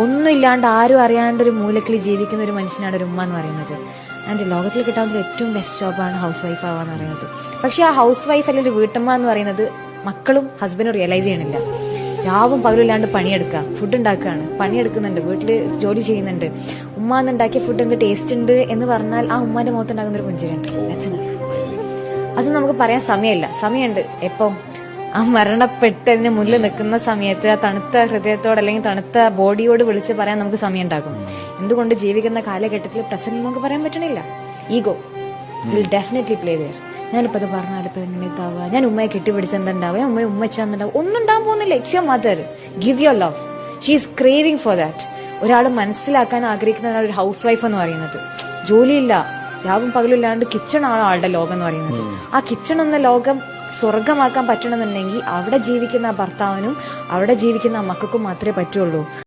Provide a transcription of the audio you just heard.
ഒന്നും ഇല്ലാണ്ട് ആരും അറിയാണ്ട് ഒരു മൂലക്കിൽ ജീവിക്കുന്ന ഒരു മനുഷ്യനാണ് ഒരു ഉമ്മ എന്ന് പറയുന്നത്. ആൻഡ് ലോകത്തിൽ കിട്ടാവുന്ന ഏറ്റവും ബെസ്റ്റ് ജോബാണ് ഹൗസ് വൈഫ് ആവാന്ന് പറയുന്നത്. പക്ഷെ ആ ഹൗസ് വൈഫ് അല്ലെങ്കിൽ ഒരു വീട്ടമ്മ എന്ന് പറയുന്നത് മക്കളും ഹസ്ബൻഡും റിയലൈസ് ചെയ്യണില്ല. രാവും പകലില്ലാണ്ട് പണിയെടുക്കുക, ഫുഡ് ഉണ്ടാക്കുകയാണ്, പണിയെടുക്കുന്നുണ്ട്, വീട്ടിൽ ജോലി ചെയ്യുന്നുണ്ട്. ഉമ്മ എന്നുണ്ടാക്കിയ ഫുഡ് എന്ത് ടേസ്റ്റ് ഉണ്ട് എന്ന് പറഞ്ഞാൽ ആ ഉമ്മാന്റെ മുഖത്തുണ്ടാകുന്ന ഒരു പുഞ്ചിരിയുണ്ട്. അത് നമുക്ക് പറയാൻ സമയമില്ല. സമയമുണ്ട് എപ്പം ആ മരണപ്പെട്ടതിന് മുന്നിൽ നിൽക്കുന്ന സമയത്ത് ആ തണുത്ത ഹൃദയത്തോട് അല്ലെങ്കിൽ തണുത്ത ബോഡിയോട് വിളിച്ച് പറയാൻ നമുക്ക് സമയം ഉണ്ടാകും. എന്തുകൊണ്ട് ജീവിക്കുന്ന കാലഘട്ടത്തിൽ പ്രസന്റ് നമുക്ക് പറയാൻ പറ്റണില്ല. Ego will definitely play there. ഞാനിപ്പോ അത് പറഞ്ഞാലിപ്പോ എങ്ങനെ ഇതാവുക, ഞാൻ ഉമ്മയെ കെട്ടിപ്പിടിച്ചെന്തുണ്ടാവുക, ഞാൻ ഉമ്മ വെച്ചാന്നുണ്ടാവും, ഒന്നും ഉണ്ടാകാൻ പോകുന്നില്ല. It's your mother, give your love. She is craving for that. ഒരാൾ മനസ്സിലാക്കാൻ ആഗ്രഹിക്കുന്ന ഒരു ഹൗസ് വൈഫ് എന്ന് പറയുന്നത് ജോലിയില്ല, രാവും പകലില്ലാണ്ട് കിച്ചൺ ആണ് ആളുടെ ലോകം എന്ന് പറയുന്നത്. ആ കിച്ചൺ എന്ന ലോകം സ്വർഗമാക്കാൻ പറ്റണമെന്നുണ്ടെങ്കിൽ അവിടെ ജീവിക്കുന്ന ഭർത്താവിനും അവിടെ ജീവിക്കുന്ന മക്കൾക്കും മാത്രമേ പറ്റുള്ളൂ.